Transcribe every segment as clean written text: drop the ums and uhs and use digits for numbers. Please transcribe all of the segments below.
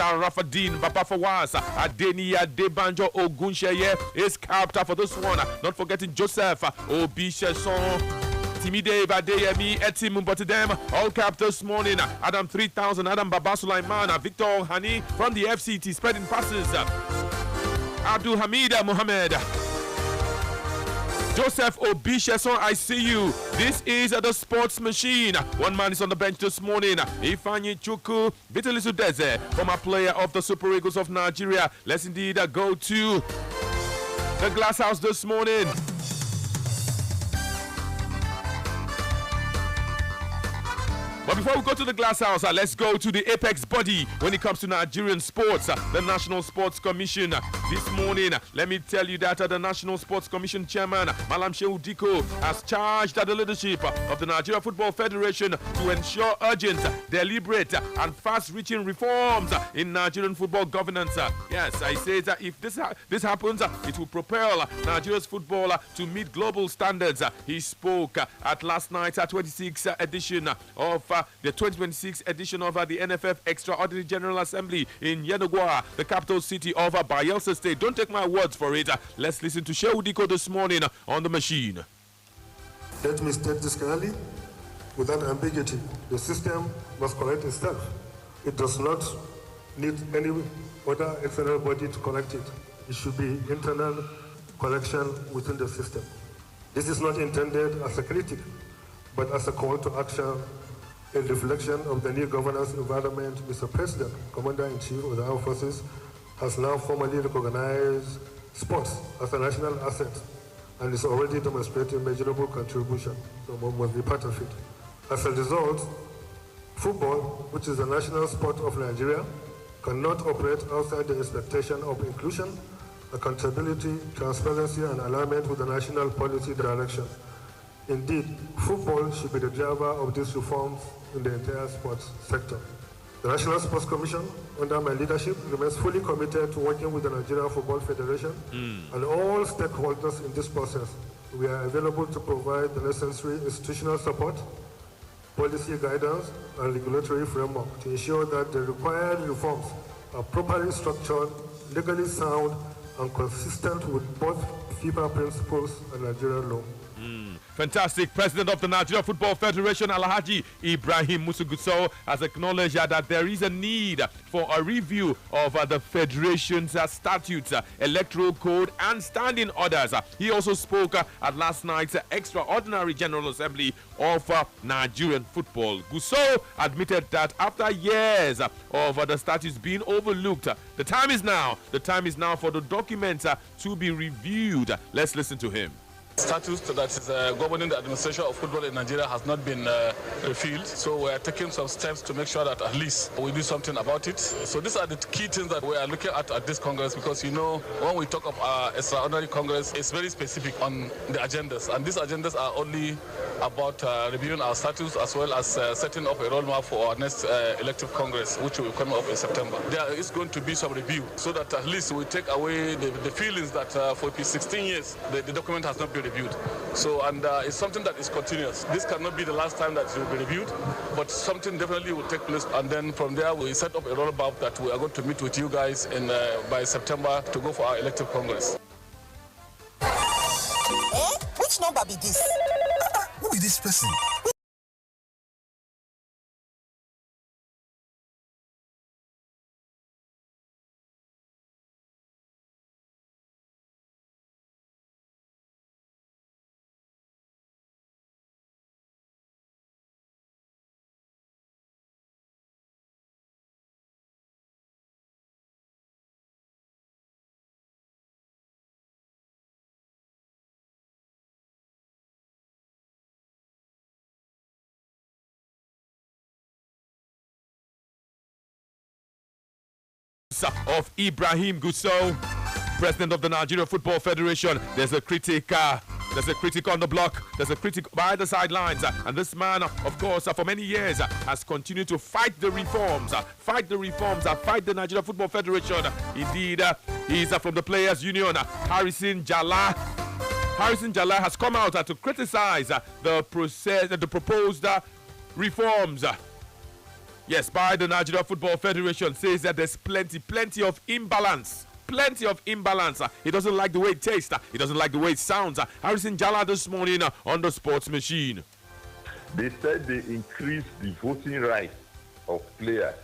Sharafadin Babafawasa, Adenia Debanjo Ogunsheye is capped for this one. Not forgetting Joseph Obisheson. Timide Badeyemi, Etim Mbotidem, all capped this morning. Adam 3000, Adam Baba Sulaiman, Victor Hani from the FCT spreading passes. Abdul Hamid Mohammed, Joseph Obisheson, I see you. This is the sports machine. One man is on the bench this morning. Ifeanyi Chukwu, Vitalis Udeze, former player of the Super Eagles of Nigeria. Let's indeed go to the glass house this morning. But before we go to the glass house, let's go to the apex body when it comes to Nigerian sports, the National Sports Commission. This morning, let me tell you that the National Sports Commission chairman, Malam Shehu Diko, has charged the leadership of the Nigeria Football Federation to ensure urgent, deliberate, and fast-reaching reforms in Nigerian football governance. Yes, I say that if this happens, it will propel Nigeria's football to meet global standards. He spoke at last night's 26th edition of the 2026 edition of the NFF Extraordinary General Assembly in Yenagoa, the capital city of Bayelsa State. Don't take my words for it. Let's listen to Shehu Diko this morning on the machine. Let me state this clearly, without ambiguity. The system must correct itself. It does not need any other external body to correct it. It should be internal correction within the system. This is not intended as a critic, but as a call to action, a reflection of the new governance environment. Mr. President, Commander-in-Chief of the Armed Forces, has now formally recognized sports as a national asset and is already demonstrating measurable contribution, so one must be part of it. As a result, football, which is the national sport of Nigeria, cannot operate outside the expectation of inclusion, accountability, transparency, and alignment with the national policy direction. Indeed, football should be the driver of these reforms in the entire sports sector. The National Sports Commission, under my leadership, remains fully committed to working with the Nigeria Football Federation and all stakeholders in this process. We are available to provide the necessary institutional support, policy guidance, and regulatory framework to ensure that the required reforms are properly structured, legally sound, and consistent with both FIFA principles and Nigerian law. Fantastic. President of the Nigeria Football Federation, Alhaji Ibrahim Musuguso, has acknowledged that there is a need for a review of the Federation's statutes, electoral code, and standing orders. He also spoke at last night's Extraordinary General Assembly of Nigerian Football. Guso admitted that after years of the statutes being overlooked, the time is now for the documents to be reviewed. Let's listen to him. Statute that is governing the administration of football in Nigeria has not been repealed, so we are taking some steps to make sure that at least we do something about it. So these are the key things that we are looking at this Congress, because you know when we talk of our extraordinary Congress, it's very specific on the agendas, and these agendas are only about reviewing our statutes as well as setting up a roadmap for our next elective Congress, which will come up in September. There is going to be some review so that at least we take away the feelings that for 16 years the document has not been reviewed. So, and it's something that is continuous. This cannot be the last time that it will be reviewed, but something definitely will take place. And then from there, we set up a roadmap that we are going to meet with you guys in by September to go for our elective Congress. Which number be this? Who is this person? Of Ibrahim Guso, president of the Nigeria Football Federation. There's a critic on the block. There's a critic by the sidelines. And this man, of course, for many years has continued to fight the reforms, fight the Nigeria Football Federation. Indeed, he's from the Players Union. Harrison Jala has come out to criticize the proposed reforms. Yes, by the Nigeria Football Federation says that there's plenty of imbalance. Plenty of imbalance. He doesn't like the way it tastes. He doesn't like the way it sounds. Harrison Jala this morning on the Sports Machine. They said they increased the voting rights of players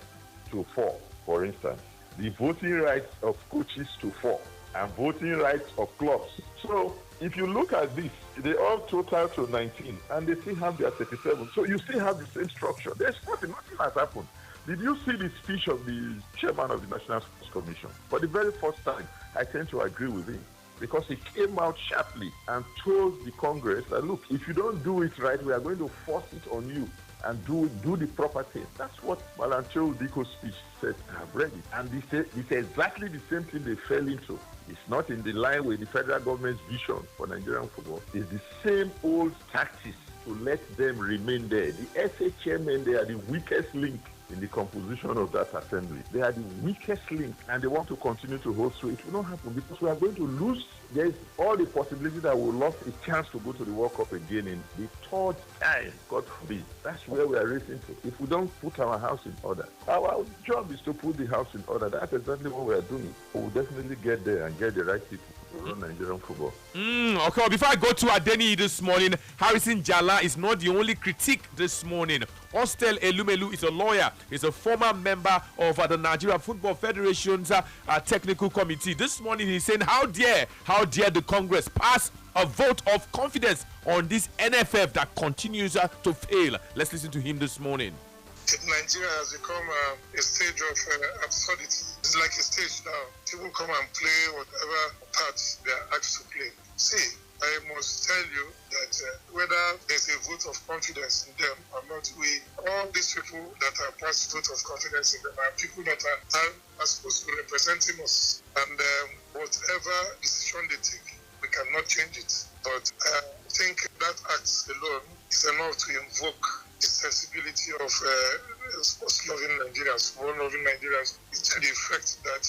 to 4, for instance. The voting rights of coaches to 4. And voting rights of clubs. So if you look at this, they all total to 19 and they still have their 37. So you still have the same structure. There's nothing has happened. Did you see the speech of the chairman of the National Sports Commission? For the very first time, I tend to agree with him because he came out sharply and told the Congress that, look, if you don't do it right, we are going to force it on you and do the proper thing. That's what Malancho Diko's speech said. I've read it. And it's exactly the same thing they fell into. It's not in the line with the federal government's vision for Nigerian football. It's the same old tactics to let them remain there. The SA chairmen, they are the weakest link in the composition of that assembly. They are the weakest link and they want to continue to hold sway. It will not happen because we are going to lose. There's all the possibility that we'll lose a chance to go to the World Cup again in the 3rd time, God forbid. That's where we are racing to. If we don't put our house in order, our job is to put the house in order. That's exactly what we are doing. We'll definitely get there and get the right people to run Nigerian football. Okay, before I go to Adeni this morning, Harrison Jala is not the only critique this morning. Hostel Elumelu is a lawyer. He's a former member of the Nigeria Football Federation's technical committee. This morning he's saying, how dare the Congress pass a vote of confidence on this NFF that continues to fail. Let's listen to him this morning. Nigeria has become a stage of absurdity. It's like a stage now. People come and play whatever parts they are asked to play. See, I must tell you that whether there's a vote of confidence in them or not, all these people that are passed vote of confidence in them are people that are supposed to be representing us. And whatever decision they take, we cannot change it. But I think that act alone is enough to invoke the sensibility of sports-loving Nigerians, football-loving Nigerians, to the effect that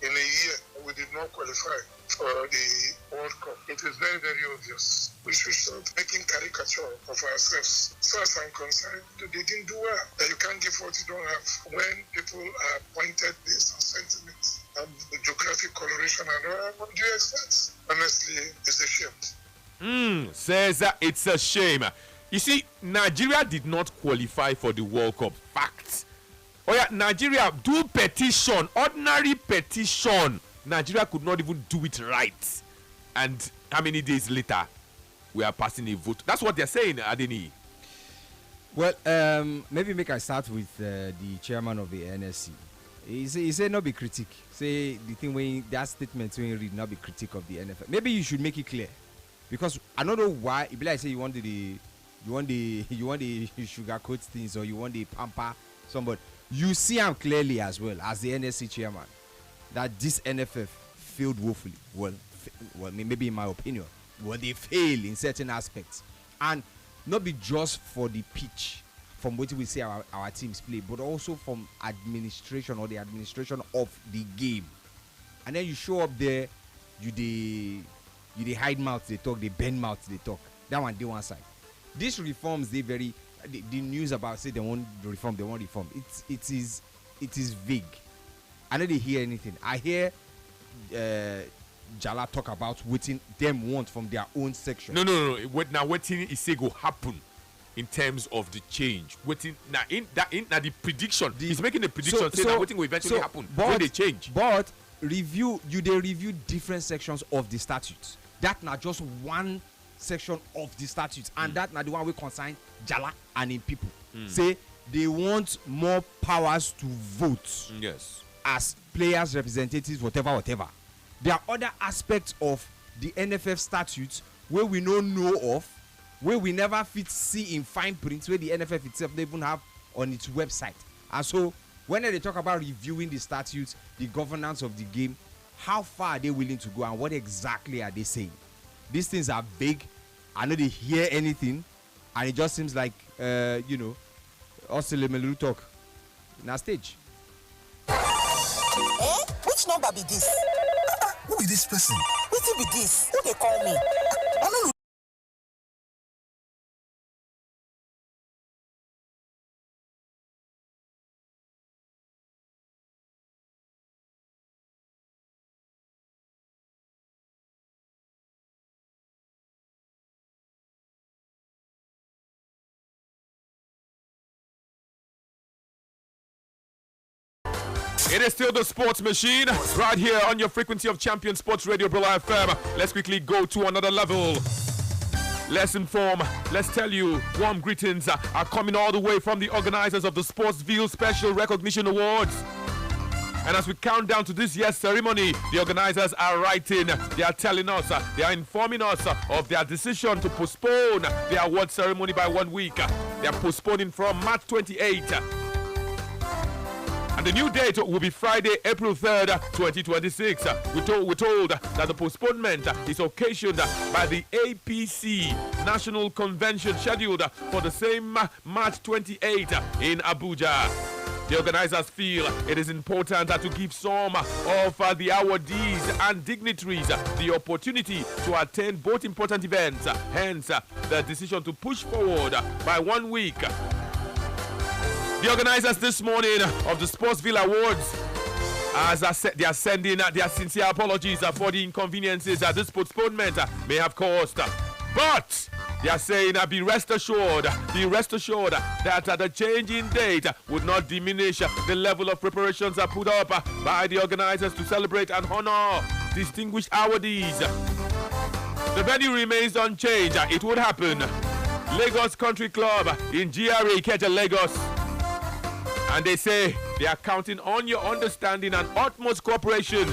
in a year we did not qualify for the World Cup. It is very, very obvious. We should start making caricature of ourselves. As far as I'm concerned, they didn't do well. That you can't give what you don't have. When people are pointed based on sentiments and the geographic coloration and all, what do you expect? Honestly, it's a shame. Says it's a shame. You see, Nigeria did not qualify for the World Cup. Fact. Oh yeah, Nigeria do petition, ordinary petition. Nigeria could not even do it right. And how many days later, we are passing a vote? That's what they're saying, Adeni. Well, maybe make I start with the chairman of the NSC. He said not be critique. Say the thing when that statement when you read not be critique of the NFL. Maybe you should make it clear, because I don't know why. It be like say you want the sugarcoat things or you want the pamper somebody. You see him clearly as well as the NSC chairman that this NFF failed woefully. Well, maybe in my opinion, they fail in certain aspects, and not be just for the pitch, from what we see our teams play, but also from administration or the administration of the game. And then you show up there, you hide mouth they talk, they bend mouth they talk. That one, they one side. These reforms, the news about say they want reform. It is vague. I know they hear anything. I hear Jala talk about what them want from their own section. No. Now what is say go happen in terms of the change? Waiting now in the prediction. He's making a prediction saying that what will eventually happen when they change. But they review different sections of the statutes. That not just one section of the statutes, and that not the one we consign Jala and in people. Say they want more powers to vote. Yes. As players, representatives, whatever. There are other aspects of the NFF statutes where we don't know of, where we never fit see in fine print, where the NFF itself they even have on its website. And so when they talk about reviewing the statutes, the governance of the game, how far are they willing to go and what exactly are they saying? These things are vague. I know they hear anything, and it just seems like us Melu talk na stage. Which number be this? Who be this person? Wetin be this? Who they call me? I no It is still the Sports Machine right here on your frequency of Champion Sports Radio Brilla FM. Let's quickly go to another level. Let's inform, let's tell you, warm greetings are coming all the way from the organizers of the Sportsville Special Recognition Awards. And as we count down to this year's ceremony, the organizers are writing, they are telling us, they are informing us of their decision to postpone the award ceremony by 1 week. They are postponing from March 28th. And the new date will be Friday, April 3rd, 2026. We're told that the postponement is occasioned by the APC National Convention scheduled for the same March 28th in Abuja. The organizers feel it is important to give some of the awardees and dignitaries the opportunity to attend both important events. Hence, the decision to push forward by 1 week. The organizers this morning of the Sportsville Awards, as I said, they are sending their sincere apologies for the inconveniences this postponement may have caused. But they are saying, be rest assured that the change in date would not diminish the level of preparations put up by the organizers to celebrate and honor distinguished awardees. The venue remains unchanged. It would happen. Lagos Country Club in GRA Ikeja, Lagos. And they say they are counting on your understanding and utmost cooperation.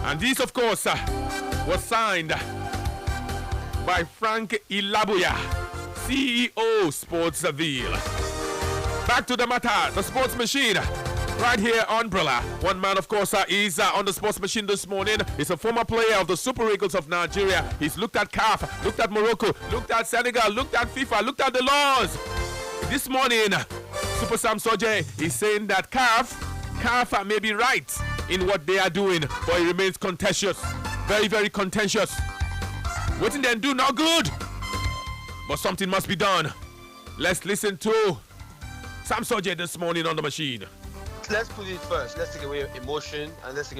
And this, of course, was signed by Frank Ilabuya, CEO Sportsville. Back to the matter, the Sports Machine, right here on Brilla. One man, of course, is on the Sports Machine this morning. He's a former player of the Super Eagles of Nigeria. He's looked at CAF, looked at Morocco, looked at Senegal, looked at FIFA, looked at the laws. This morning, Super Sam Soje is saying that CAF may be right in what they are doing, but it remains contentious. Very, very contentious. What they do not good, but something must be done. Let's listen to Sam Soje this morning on the machine. Let's put it first. Let's take away emotion and let's take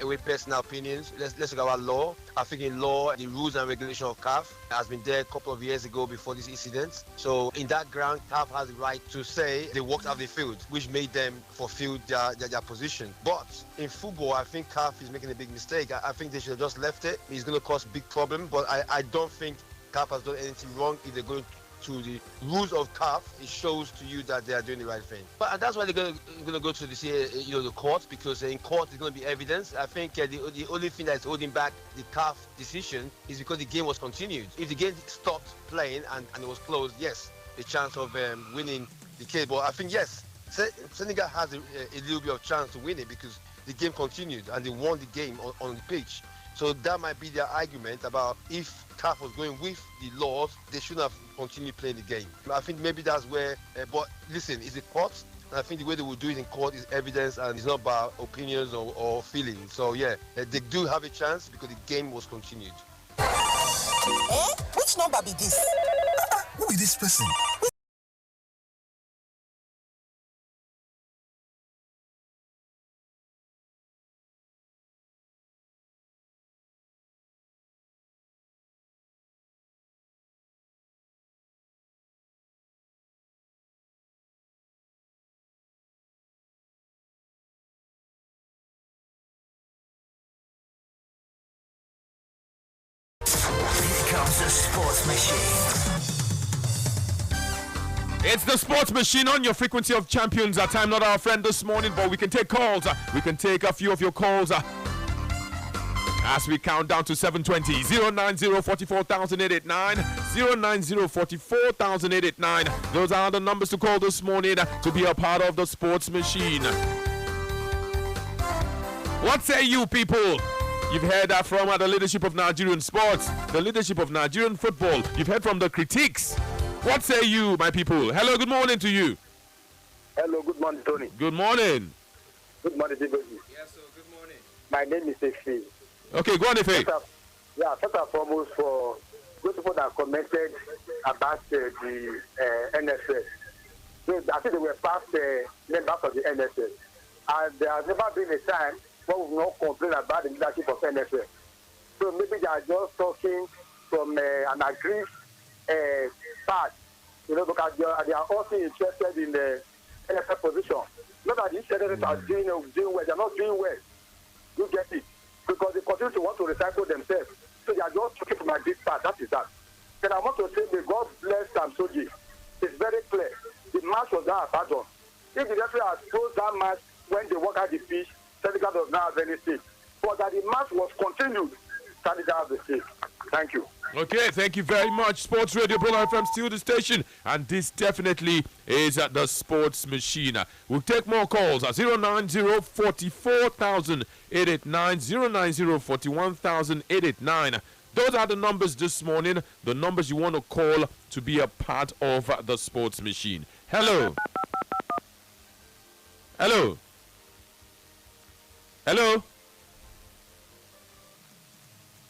away personal opinions. Let's look at our law. I think in law, the rules and regulation of CAF has been there a couple of years ago before this incident. So in that ground, CAF has the right to say they walked off the field, which made them fulfill their position. But in football, I think CAF is making a big mistake. I think they should have just left it. It's going to cause big problem. But I don't think CAF has done anything wrong if they're going to the rules of CAF. It shows to you that they are doing the right thing. But that's why they're going to go to the court, because in court there's going to be evidence. I think the only thing that's holding back the CAF decision is because the game was continued. If the game stopped playing and it was closed, yes, the chance of winning the case. But I think yes, Senegal has a little bit of chance to win it because the game continued and they won the game on the pitch. So that might be their argument about if CAF was going with the laws, they shouldn't have continued playing the game. I think maybe that's where, but listen, it's a court, and I think the way they will do it in court is evidence and it's not about opinions or feelings. So yeah, they do have a chance because the game was continued. Which number be this? Who is this person? The Sports Machine. It's the Sports Machine on your frequency of champions. Our time not our friend this morning, but we can take calls. We can take a few of your calls as we count down to 7:20. 090-44,889, 090-44,889. Those are the numbers to call this morning to be a part of the Sports Machine. What say you people? You've heard that from the leadership of Nigerian sports, the leadership of Nigerian football. You've heard from the critics. What say you, my people? Hello, good morning to you. Hello, good morning, Tony. Good morning. Good morning, Diboji. Yes, sir, good morning. My name is Efe. Okay, go on, Efe. First and foremost, for those people that commented about the NSS. So I think they were past members of the NSS. And there has never been a time when we will not complain about the leadership of NSS. So maybe they are just talking from an aggrieved part, because they are also interested in NFF position. Not that these NFF are doing well, they're not doing well. You get it? Because they continue to want to recycle themselves. So they are just looking for my big part. That is that. Then I want to say, may God bless Sam Soji. It's very clear. The match was not abandoned. If the referee has closed that match when they walk out the pitch, Senegal does not have any stake. But that the match was continued, Senegal has the stake. Thank you. Okay, thank you very much. Sports Radio Brother FM, still the station, and this definitely is the Sports Machine. We'll take more calls at 090-44,889, Those are the numbers this morning, the numbers you want to call to be a part of the Sports Machine. Hello. Hello. Hello.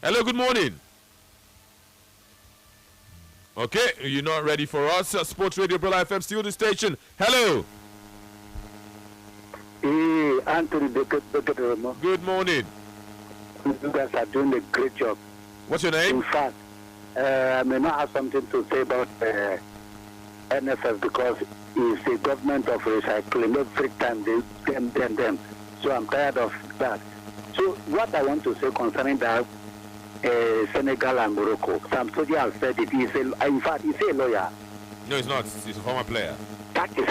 Hello, good morning. Okay, you're not ready for us. Sports Radio Brother FM, still the station. Hello. Hey, Anthony, good morning. You guys are doing a great job. What's your name? In fact, I may not have something to say about NFF because it's a government of recycling. Every time they them. So I'm tired of that. So what I want to say concerning that Senegal and Morocco, Sam Soji has said it. In fact, he's a lawyer. No, he's not. He's a former player. That is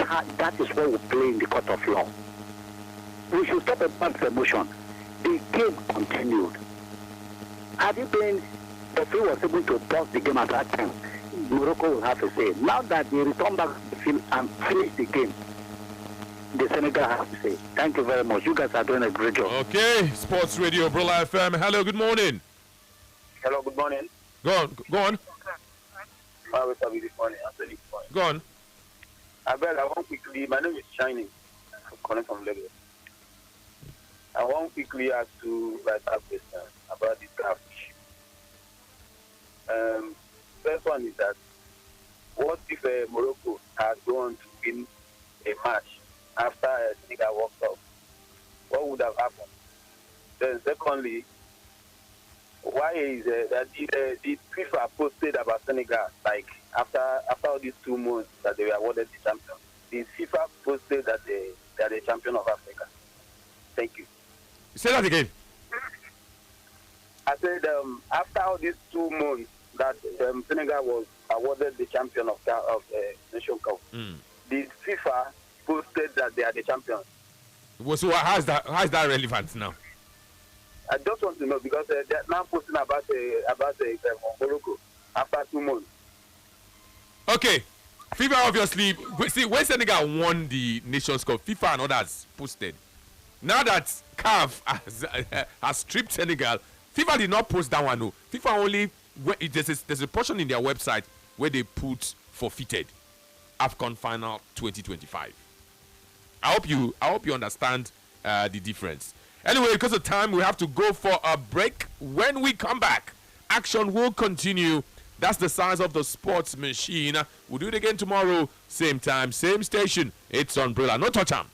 what we play in the court of law. We should stop about emotion. The game continued. Had it been the field was able to pause the game at that time, Morocco will have a say. Now that they return back to the field and finish the game, the Senegal have to say. Thank you very much. You guys are doing a great job. Okay, Sports Radio Brother FM. Hello, good morning. Hello, good morning. Go on. Good morning, Anthony. Go on. I want quickly. My name is Shining. I'm calling from Lagos. I want quickly ask you guys a question about this CAF issue. First one is that what if Morocco had gone to win a match after Senegal walked off? What would have happened? Then secondly, why is that the FIFA posted about Senegal, like after all these 2 months that they were awarded the champion, the FIFA posted that they are the champion of Africa. Thank you. Say that again. I said after all these 2 months that Senegal was awarded the champion of Nation Cup, the FIFA posted that they are the champions. Well, so how is that relevant now? I just want to know because they're now posting about Morocco after 2 months. Okay, FIFA obviously. See, when Senegal won the Nations Cup, FIFA and others posted. Now that CAF has stripped Senegal, FIFA did not post that one. No, FIFA only there's a portion in their website where they put forfeited AFCON Final 2025. I hope you understand the difference. Anyway, because of time, we have to go for a break. When we come back, action will continue. That's the size of the Sports Machine. We'll do it again tomorrow, same time, same station. It's Umbrella. No touch 'em.